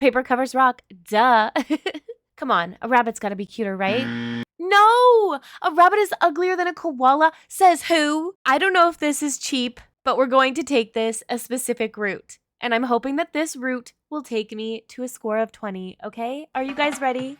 Paper covers rock. Duh. Come on, a rabbit's gotta be cuter, right? No! A rabbit is uglier than a koala, says who? I don't know if this is cheap, but we're going to take this a specific route. And I'm hoping that this route will take me to a score of 20, okay? Are you guys ready?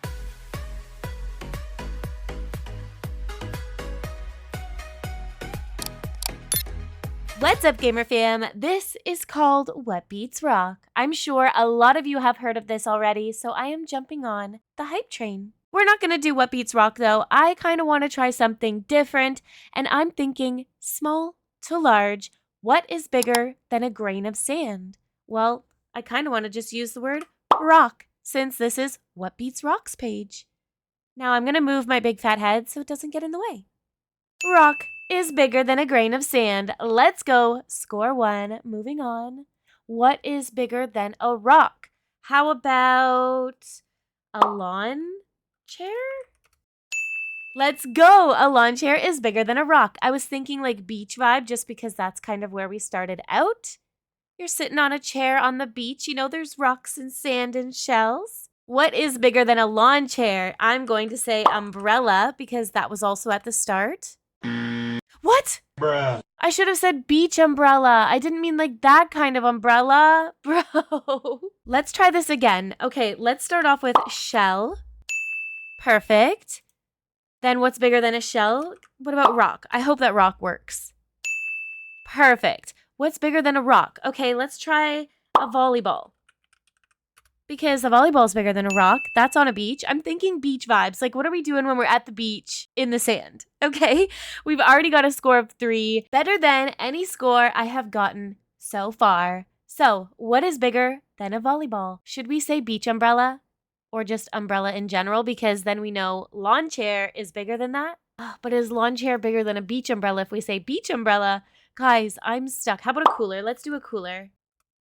What's up, Gamer Fam? This is called What Beats Rock. I'm sure a lot of you have heard of this already, so I am jumping on the hype train. We're not going to do What Beats Rock, though. I kind of want to try something different, and I'm thinking small to large. What is bigger than a grain of sand? Well, I kind of want to just use the word rock, since this is What Beats Rock's page. Now I'm going to move my big fat head so it doesn't get in the way. Rock is bigger than a grain of sand. Let's go. Score 1. Moving on. What is bigger than a rock? How about a lawn chair? Let's go. A lawn chair is bigger than a rock. I was thinking like beach vibe just because that's kind of where we started out. You're sitting on a chair on the beach. You know, there's rocks and sand and shells. What is bigger than a lawn chair? I'm going to say umbrella because that was also at the start. What? Bruh. I should have said beach umbrella. I didn't mean like that kind of umbrella. Bro. Let's try this again. Okay, let's start off with shell. Perfect. Then what's bigger than a shell? What about rock? I hope that rock works. Perfect. What's bigger than a rock? Okay, let's try a volleyball. Because a volleyball is bigger than a rock. That's on a beach. I'm thinking beach vibes. Like, what are we doing when we're at the beach in the sand? Okay, we've already got a score of 3. Better than any score I have gotten so far. So, what is bigger than a volleyball? Should we say beach umbrella? Or just umbrella in general? Because then we know lawn chair is bigger than that. Oh, but is lawn chair bigger than a beach umbrella if we say beach umbrella? Guys, I'm stuck. How about a cooler? Let's do a cooler.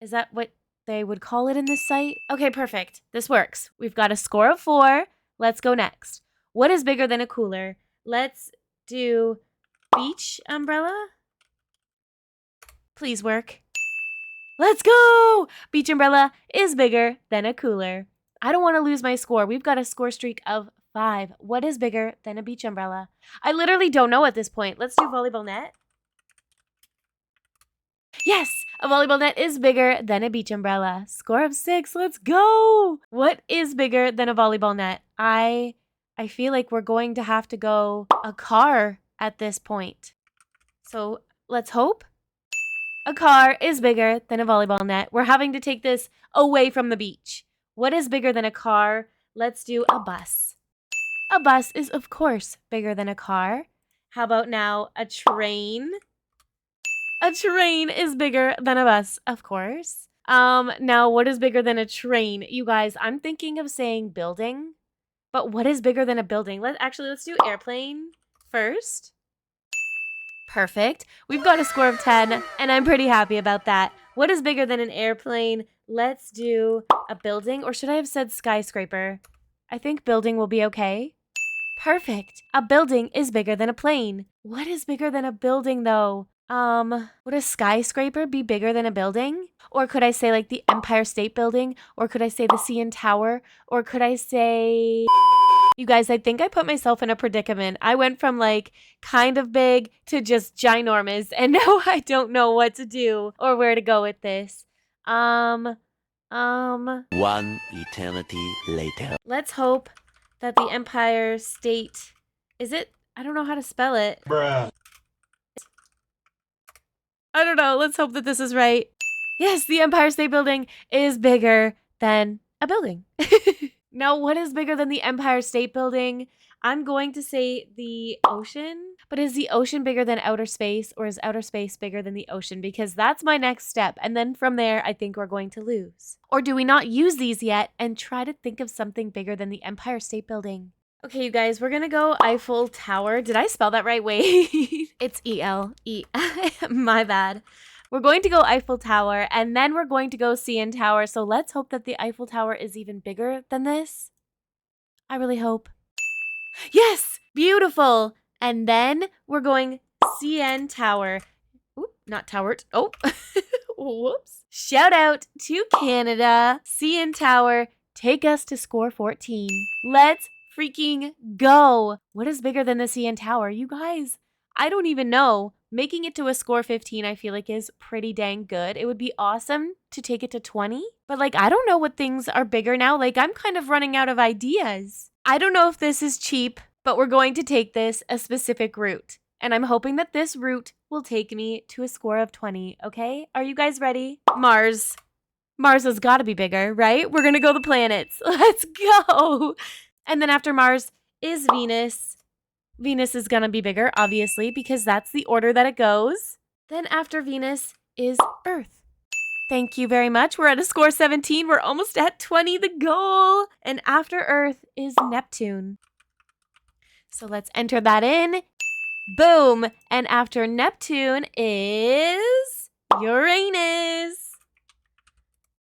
Is that what they would call it in this site? Okay, perfect. This works. We've got a score of 4. Let's go next. What is bigger than a cooler? Let's do beach umbrella. Please work. Let's go! Beach umbrella is bigger than a cooler. I don't want to lose my score. We've got a score streak of 5. What is bigger than a beach umbrella? I literally don't know at this point. Let's do volleyball net. Yes, a volleyball net is bigger than a beach umbrella. Score of 6. Let's go. What is bigger than a volleyball net? I feel like we're going to have to go a car at this point. So let's hope. A car is bigger than a volleyball net. We're having to take this away from the beach. What is bigger than a car? Let's do a bus. A bus is, of course, bigger than a car. How about now a train? A train is bigger than a bus, of course. Now what is bigger than a train? You guys, I'm thinking of saying building, but what is bigger than a building? Let's do airplane first. Perfect. We've got a score of 10, and I'm pretty happy about that. What is bigger than an airplane? Let's do a building, or should I have said skyscraper? I think building will be okay. Perfect. A building is bigger than a plane. What is bigger than a building, though? Would a skyscraper be bigger than a building? Or could I say like the Empire State Building? Or could I say the CN Tower? Or could I say... You guys, I think I put myself in a predicament. I went from like kind of big to just ginormous, and now I don't know what to do or where to go with this. One eternity later. Let's hope that the Empire State... Is it? I don't know how to spell it. Bruh. I don't know. Let's hope that this is right. Yes, the Empire State Building is bigger than a building. Now, what is bigger than the Empire State Building? I'm going to say the ocean. But is the ocean bigger than outer space, or is outer space bigger than the ocean? Because that's my next step. And then from there, I think we're going to lose. Or do we not use these yet and try to think of something bigger than the Empire State Building? Okay, you guys, we're gonna go Eiffel Tower. Did I spell that right? Wait. It's E-L-E. My bad. We're going to go Eiffel Tower, and then we're going to go CN Tower. So let's hope that the Eiffel Tower is even bigger than this. I really hope. Yes! Beautiful! And then we're going CN Tower. Oop, not tower. Oh, whoops. Shout out to Canada. CN Tower, take us to score 14. Let's freaking go. What is bigger than the CN Tower? You guys, I don't even know. Making it to a score 15, I feel like is pretty dang good. It would be awesome to take it to 20. But like, I don't know what things are bigger now. Like, I'm kind of running out of ideas. I don't know if this is cheap, but we're going to take this a specific route. And I'm hoping that this route will take me to a score of 20, okay? Are you guys ready? Mars. Mars has got to be bigger, right? We're going to go the planets. Let's go. And then after Mars is Venus. Venus is going to be bigger, obviously, because that's the order that it goes. Then after Venus is Earth. Thank you very much. We're at a score 17. We're almost at 20, the goal. And after Earth is Neptune. So let's enter that in. Boom. And after Neptune is Uranus.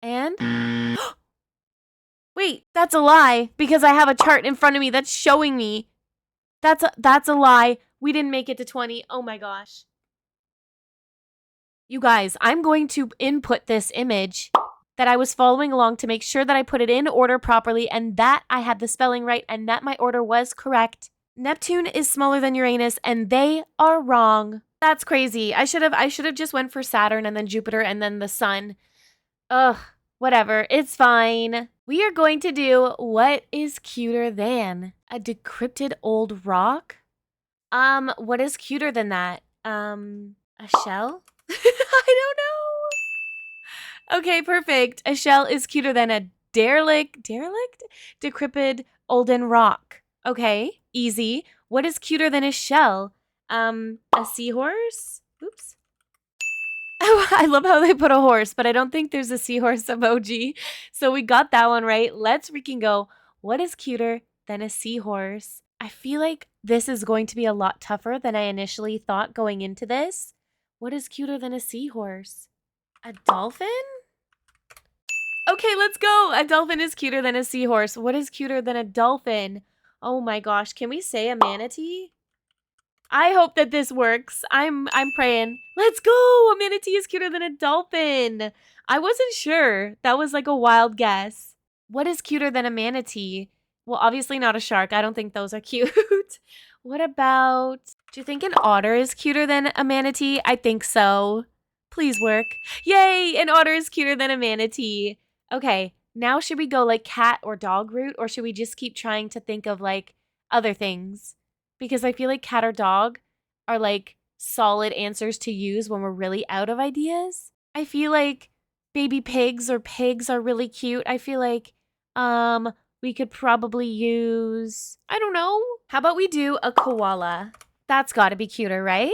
And wait, that's a lie because I have a chart in front of me that's showing me. That's a lie. We didn't make it to 20. Oh my gosh. You guys, I'm going to input this image that I was following along to make sure that I put it in order properly and that I had the spelling right and that my order was correct. Neptune is smaller than Uranus and they are wrong. That's crazy. I should have just went for Saturn and then Jupiter and then the sun. Ugh, whatever. It's fine. We are going to do what is cuter than a decrypted old rock. What is cuter than that? A shell? I don't know. Okay, perfect. A shell is cuter than a derelict? Decrepit olden rock. Okay, easy. What is cuter than a shell? A seahorse? Oops. Oh, I love how they put a horse, but I don't think there's a seahorse emoji. So we got that one right. Let's freaking go. What is cuter than a seahorse? I feel like this is going to be a lot tougher than I initially thought going into this. What is cuter than a seahorse? A dolphin? Okay, let's go. A dolphin is cuter than a seahorse. What is cuter than a dolphin? Oh my gosh, can we say a manatee? I hope that this works. I'm praying. Let's go. A manatee is cuter than a dolphin. I wasn't sure. That was like a wild guess. What is cuter than a manatee? Well, obviously not a shark. I don't think those are cute. What about, do you think an otter is cuter than a manatee? I think so. Please work. Yay, an otter is cuter than a manatee. Okay, now should we go like cat or dog route, or should we just keep trying to think of like other things? Because I feel like cat or dog are like solid answers to use when we're really out of ideas. I feel like baby pigs or pigs are really cute. I feel like we could probably use, I don't know. How about we do a koala? That's got to be cuter, right?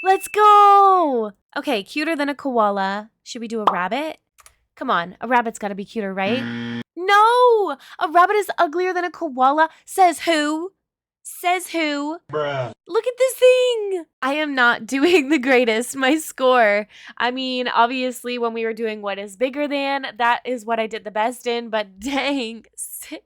Let's go. Okay, cuter than a koala. Should we do a rabbit? Come on, a rabbit's got to be cuter, right? No, a rabbit is uglier than a koala. Says who? Says who? Bruh. Look at this thing. I am not doing the greatest. My score. I mean, obviously, when we were doing what is bigger than, that is what I did the best in, but dang, 6.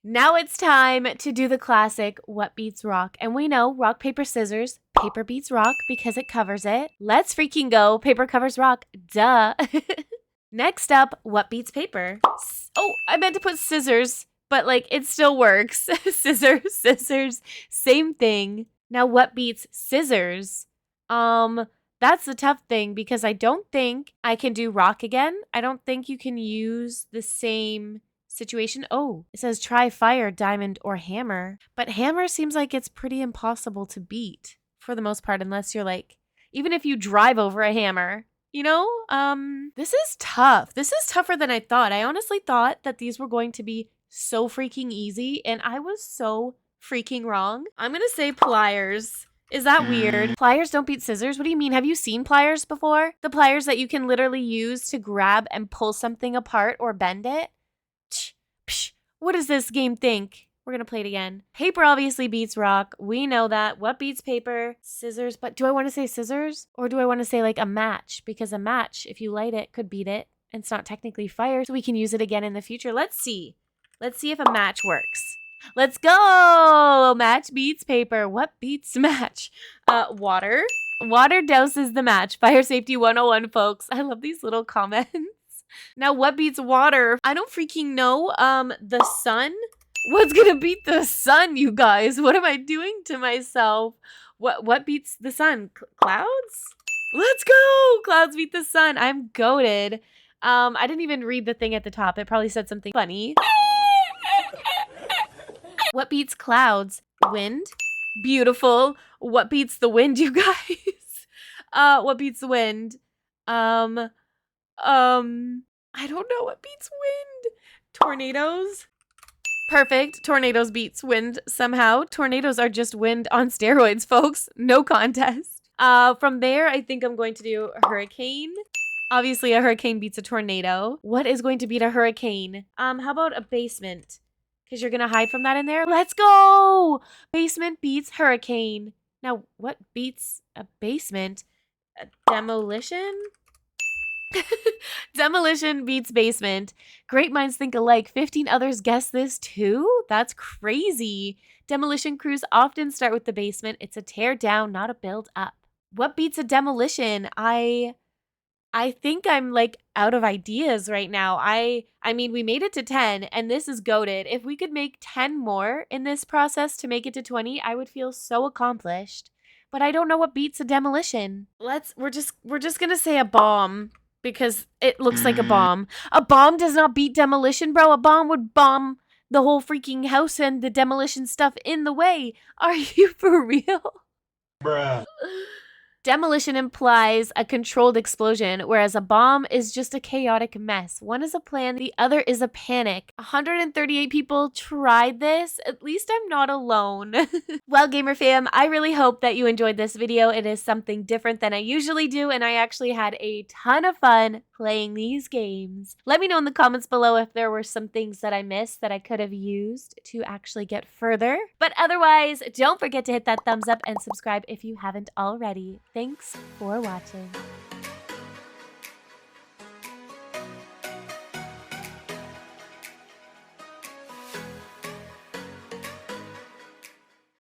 Now it's time to do the classic what beats rock. And we know rock, paper, scissors. Paper beats rock because it covers it. Let's freaking go. Paper covers rock. Duh. Next up, what beats paper? Oh, I meant to put scissors. But, like, it still works. Scissors, same thing. Now, what beats scissors? That's the tough thing because I don't think I can do rock again. I don't think you can use the same situation. Oh, it says try fire, diamond, or hammer. But hammer seems like it's pretty impossible to beat for the most part unless you're, like, even if you drive over a hammer. You know, this is tough. This is tougher than I thought. I honestly thought that these were going to be so freaking easy, and I was so freaking wrong. I'm gonna say pliers. Is that weird? Pliers don't beat scissors? What do you mean? Have you seen pliers before? The pliers that you can literally use to grab and pull something apart or bend it? Psh, what does this game think? We're gonna play it again. Paper obviously beats rock. We know that. What beats paper? Scissors. But do I want to say scissors? Or do I want to say like a match? Because a match, if you light it, could beat it. And it's not technically fire, so we can use it again in the future. Let's see. Let's see if a match works. Let's go! Match beats paper. What beats match? Water. Water douses the match. Fire safety 101, folks. I love these little comments. Now, what beats water? I don't freaking know. The sun? What's gonna beat the sun, you guys? What am I doing to myself? What beats the sun? Clouds? Let's go! Clouds beat the sun. I'm goated. I didn't even read the thing at the top. It probably said something funny. What beats clouds? Wind? Beautiful. What beats the wind, you guys? What beats the wind? I don't know what beats wind. Tornadoes? Perfect. Tornadoes beats wind somehow. Tornadoes are just wind on steroids, folks. No contest. From there, I think I'm going to do a hurricane. Obviously, a hurricane beats a tornado. What is going to beat a hurricane? How about a basement? Because you're going to hide from that in there. Let's go! Basement beats hurricane. Now, what beats a basement? A demolition? Demolition beats basement. Great minds think alike. 15 others guess this too? That's crazy. Demolition crews often start with the basement. It's a tear down, not a build up. What beats a demolition? I think I'm like out of ideas right now. I mean, we made it to 10 and this is goated. If we could make 10 more in this process to make it to 20, I would feel so accomplished. But I don't know what beats a demolition. We're just gonna say a bomb because it looks like a bomb. A bomb does not beat demolition, bro. A bomb would bomb the whole freaking house and the demolition stuff in the way. Are you for real? Bruh. Demolition implies a controlled explosion, whereas a bomb is just a chaotic mess. One is a plan, the other is a panic. 138 people tried this. At least I'm not alone. Well, Gamer Fam, I really hope that you enjoyed this video. It is something different than I usually do, and I actually had a ton of fun playing these games. Let me know in the comments below if there were some things that I missed that I could have used to actually get further. But otherwise, don't forget to hit that thumbs up and subscribe if you haven't already. Thanks for watching.